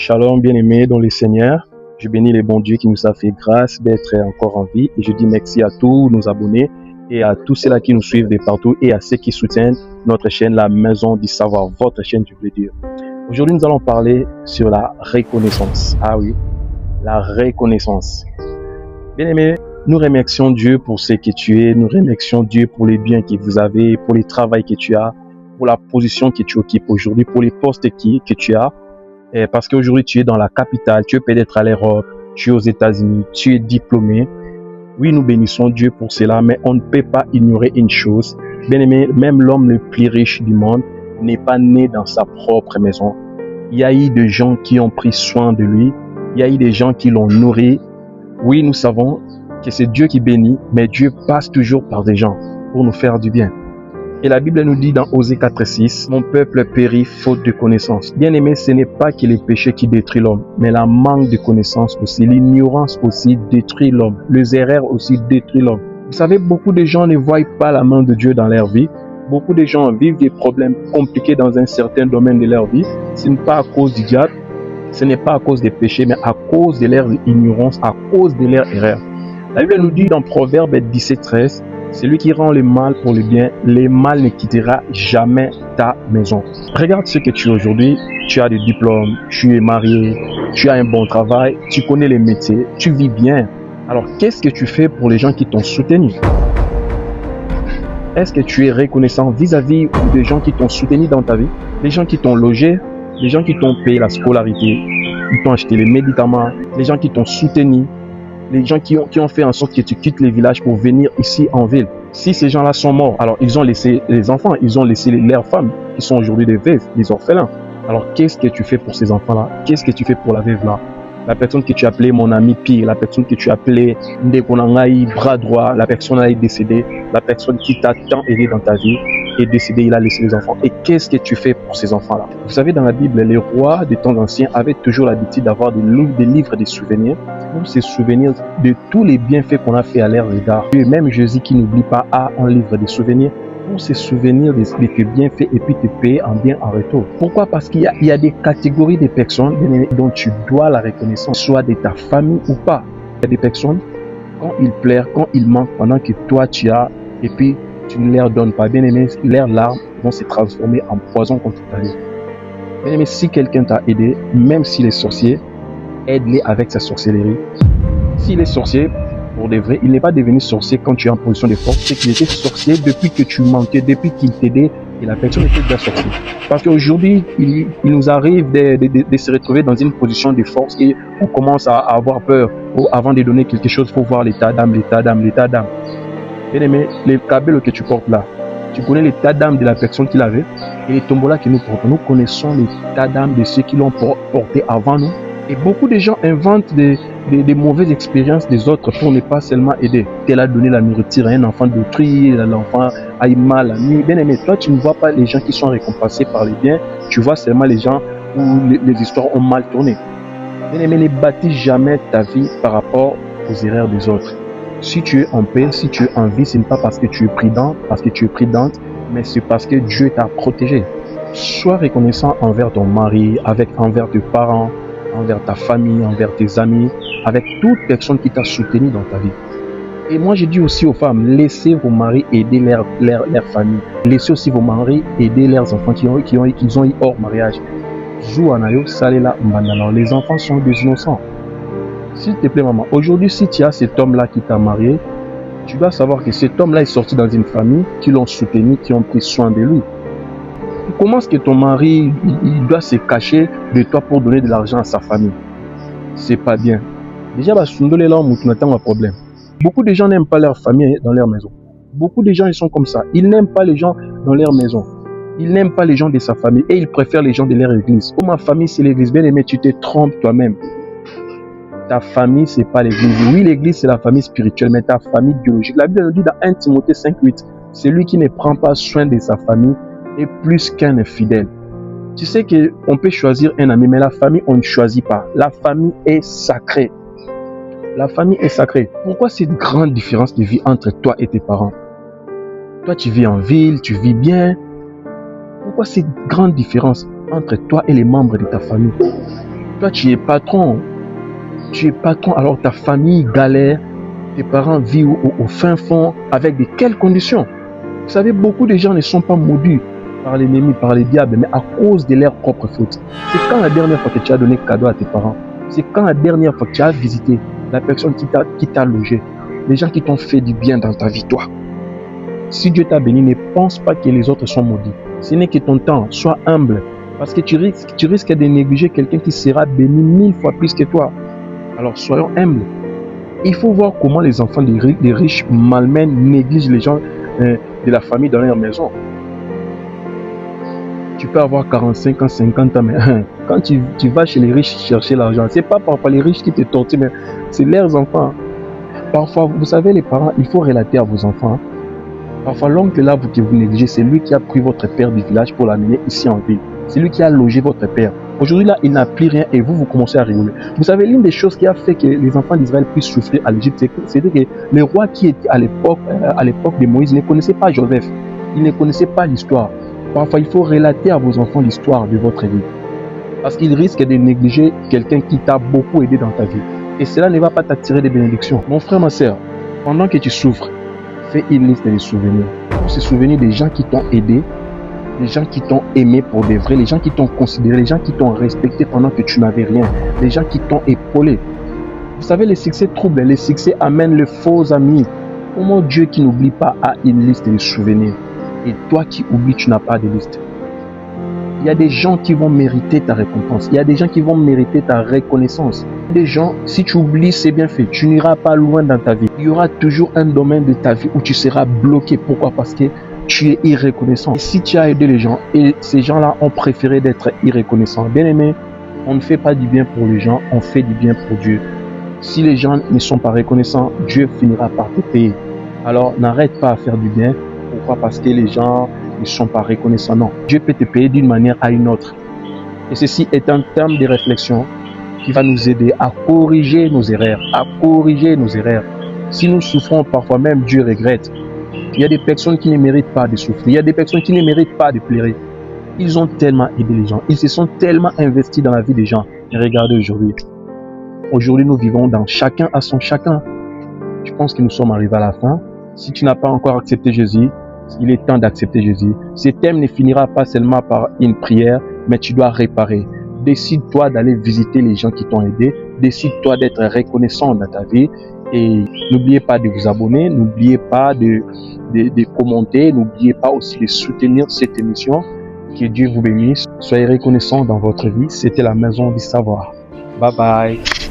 Shalom bien-aimés dans le Seigneur. Je bénis le bon Dieu qui nous a fait grâce d'être encore en vie. Et je dis merci à tous nos abonnés et à tous ceux-là qui nous suivent de partout et à ceux qui soutiennent notre chaîne, la Maison du Savoir, votre chaîne, je voulais dire. Aujourd'hui, nous allons parler sur la reconnaissance. Ah oui, la reconnaissance. Bien-aimés, nous remercions Dieu pour ce que tu es. Nous remercions Dieu pour les biens que vous avez, pour le travail que tu as, pour la position que tu occupes aujourd'hui, pour les postes que tu as. Parce qu'aujourd'hui, tu es dans la capitale, tu es peut-être à l'Europe, tu es aux États-Unis, tu es diplômé. Oui, nous bénissons Dieu pour cela, mais on ne peut pas ignorer une chose. Bien aimé, même l'homme le plus riche du monde n'est pas né dans sa propre maison. Il y a eu des gens qui ont pris soin de lui. Il y a eu des gens qui l'ont nourri. Oui, nous savons que c'est Dieu qui bénit, mais Dieu passe toujours par des gens pour nous faire du bien. Et la Bible nous dit dans Osée 4:6, « Mon peuple périt faute de connaissance. » Bien aimé, ce n'est pas que les péchés qui détruisent l'homme, mais la manque de connaissance aussi, l'ignorance aussi détruit l'homme. Les erreurs aussi détruisent l'homme. Vous savez, beaucoup de gens ne voient pas la main de Dieu dans leur vie. Beaucoup de gens vivent des problèmes compliqués dans un certain domaine de leur vie. Ce n'est pas à cause du diable, ce n'est pas à cause des péchés, mais à cause de leur ignorance, à cause de leur erreur. La Bible nous dit dans Proverbe 17:13, celui qui rend le mal pour le bien, le mal ne quittera jamais ta maison. Regarde ce que tu es aujourd'hui. Tu as des diplômes, tu es marié, tu as un bon travail, tu connais les métiers, tu vis bien. Alors, qu'est-ce que tu fais pour les gens qui t'ont soutenu? Est-ce que tu es reconnaissant vis-à-vis des gens qui t'ont soutenu dans ta vie? Les gens qui t'ont logé, les gens qui t'ont payé la scolarité, qui t'ont acheté les médicaments, les gens qui t'ont soutenu, les gens qui ont fait en sorte que tu quittes les villages pour venir ici en ville. Si ces gens-là sont morts, alors ils ont laissé les enfants, ils ont laissé leurs femmes qui sont aujourd'hui des veuves, des orphelins. Alors qu'est-ce que tu fais pour ces enfants-là? Qu'est-ce que tu fais pour la veuve-là? La personne que tu appelais mon ami pire, la personne que tu appelais Ndekonangaï, bras droit, la personne là est décédée, la personne qui t'a tant aidé dans ta vie est décédé, il a laissé les enfants. Et qu'est-ce que tu fais pour ces enfants-là? Vous savez, dans la Bible, les rois des temps anciens avaient toujours l'habitude d'avoir des livres de souvenirs pour se souvenir de tous les bienfaits qu'on a fait à leur égard. Et même Jésus qui n'oublie pas a un livre de souvenirs pour se souvenir de tes bienfaits et puis te payer en bien en retour. Pourquoi? Parce qu'il y a des catégories de personnes dont tu dois la reconnaissance, soit de ta famille ou pas. Il y a des personnes, quand ils pleurent, quand ils manquent pendant que toi tu as, et puis tu ne leur donnes pas. Bien aimé, leurs larmes vont se transformer en poison contre ta vie. Bien aimé, si quelqu'un t'a aidé, même s'il est sorcier, aide-les avec sa sorcellerie. S'il est sorcier, pour de vrai, il n'est pas devenu sorcier quand tu es en position de force, c'est qu'il était sorcier depuis que tu manquais, depuis qu'il t'aidait et la personne était déjà sorcier. Parce qu'aujourd'hui, il nous arrive de se retrouver dans une position de force et on commence à avoir peur. Avant de donner quelque chose, il faut voir l'état d'âme, l'état d'âme, l'état d'âme. Bien aimé, les cabellos que tu portes là, tu connais l'état d'âme de la personne qui l'avait et les tombolas que nous portons. Nous connaissons l'état d'âme de ceux qui l'ont porté avant nous. Et beaucoup de gens inventent des mauvaises expériences des autres pour ne pas seulement aider. Tel a donné la nourriture à un enfant d'autrui, l'enfant a eu mal la nuit. Bien aimé, toi tu ne vois pas les gens qui sont récompensés par les biens, tu vois seulement les gens où les histoires ont mal tourné. Bien aimé, ne bâtis jamais ta vie par rapport aux erreurs des autres. Si tu es en paix, si tu es en vie, ce n'est pas parce que tu es prudent, parce que tu es prudente, mais c'est parce que Dieu t'a protégé. Sois reconnaissant envers ton mari, envers tes parents, envers ta famille, envers tes amis, avec toute personne qui t'a soutenu dans ta vie. Et moi, je dis aussi aux femmes, laissez vos maris aider leur famille. Laissez aussi vos maris aider leurs enfants qu'ils ont eu hors mariage. Les enfants sont des innocents. S'il te plaît, maman, aujourd'hui, si tu as cet homme-là qui t'a marié, tu dois savoir que cet homme-là est sorti dans une famille qui l'ont soutenu, qui ont pris soin de lui. Comment est-ce que ton mari il doit se cacher de toi pour donner de l'argent à sa famille? C'est pas bien. Déjà, un problème. Beaucoup de gens n'aiment pas leur famille dans leur maison. Beaucoup de gens ils sont comme ça. Ils n'aiment pas les gens dans leur maison. Ils n'aiment pas les gens de sa famille et ils préfèrent les gens de leur église. Oh, ma famille, c'est l'église. Bien aimé, tu te trompes toi-même. Ta famille, c'est pas l'église. Oui, l'église, c'est la famille spirituelle, mais ta famille biologique. La Bible nous dit dans 1 Timothée 5:8, celui qui ne prend pas soin de sa famille est plus qu'un infidèle. Tu sais qu'on peut choisir un ami, mais la famille, on ne choisit pas. La famille est sacrée. La famille est sacrée. Pourquoi cette grande différence de vie entre toi et tes parents? Toi, tu vis en ville, tu vis bien. Pourquoi cette grande différence entre toi et les membres de ta famille? Toi, tu es patron. Tu es patron, alors ta famille galère. Tes parents vivent au fin fond avec de quelles conditions? Vous savez, beaucoup de gens ne sont pas maudits par l'ennemi, par les diables, mais à cause de leurs propres fautes. C'est quand la dernière fois que tu as donné cadeau à tes parents? C'est quand la dernière fois que tu as visité la personne qui t'a logé? Les gens qui t'ont fait du bien dans ta vie, toi. Si Dieu t'a béni, ne pense pas que les autres sont maudits. Ce n'est que ton temps. Sois humble. Parce que tu risques de négliger quelqu'un qui sera béni 1000 fois plus que toi. Alors soyons humbles. Il faut voir comment les enfants des riches malmènent, négligent les gens de la famille dans leur maison. Tu peux avoir 45 ans, 50 ans, mais quand tu vas chez les riches chercher l'argent, c'est pas parfois les riches qui te torturent, mais c'est leurs enfants. Parfois, vous savez, les parents, il faut relater à vos enfants. Parfois, l'oncle là que vous négligez, c'est lui qui a pris votre père du village pour l'amener ici en ville. C'est lui qui a logé votre père. Aujourd'hui, là, il n'a plus rien et vous commencez à rigoler. Vous savez, l'une des choses qui a fait que les enfants d'Israël puissent souffrir à l'Égypte, c'est que les rois qui étaient à l'époque de Moïse ne connaissaient pas Joseph. Ils ne connaissaient pas l'histoire. Parfois, il faut relater à vos enfants l'histoire de votre vie. Parce qu'ils risquent de négliger quelqu'un qui t'a beaucoup aidé dans ta vie. Et cela ne va pas t'attirer des bénédictions. Mon frère, ma soeur, pendant que tu souffres, fais une liste des souvenirs. Pour se souvenir des gens qui t'ont aidé, les gens qui t'ont aimé pour de vrai, les gens qui t'ont considéré, les gens qui t'ont respecté pendant que tu n'avais rien, les gens qui t'ont épaulé. Vous savez, les succès troublent, les succès amènent les faux amis. Comment Dieu qui n'oublie pas a une liste de souvenirs? Et toi qui oublies, tu n'as pas de liste. Il y a des gens qui vont mériter ta récompense. Il y a des gens qui vont mériter ta reconnaissance. Des gens, si tu oublies, c'est bien fait. Tu n'iras pas loin dans ta vie. Il y aura toujours un domaine de ta vie où tu seras bloqué. Pourquoi? Parce que tu es irreconnaissant. Et si tu as aidé les gens et ces gens-là ont préféré d'être irreconnaissants, bien aimé, on ne fait pas du bien pour les gens, on fait du bien pour Dieu. Si les gens ne sont pas reconnaissants, Dieu finira par te payer. Alors n'arrête pas à faire du bien. Pourquoi? Parce que les gens ne sont pas reconnaissants. Non, Dieu peut te payer d'une manière à une autre. Et ceci est un terme de réflexion qui va nous aider à corriger nos erreurs, Si nous souffrons, parfois même Dieu regrette. Il y a des personnes qui ne méritent pas de souffrir. Il y a des personnes qui ne méritent pas de pleurer. Ils ont tellement aidé les gens. Ils se sont tellement investis dans la vie des gens. Et regardez aujourd'hui. Aujourd'hui, nous vivons dans chacun à son chacun. Je pense que nous sommes arrivés à la fin. Si tu n'as pas encore accepté Jésus, il est temps d'accepter Jésus. Ce thème ne finira pas seulement par une prière, mais tu dois réparer. Décide-toi d'aller visiter les gens qui t'ont aidé. Décide-toi d'être reconnaissant dans ta vie. Et n'oubliez pas de vous abonner. N'oubliez pas de commenter. N'oubliez pas aussi de soutenir cette émission. Que Dieu vous bénisse. Soyez reconnaissants dans votre vie. C'était la maison du savoir. Bye bye.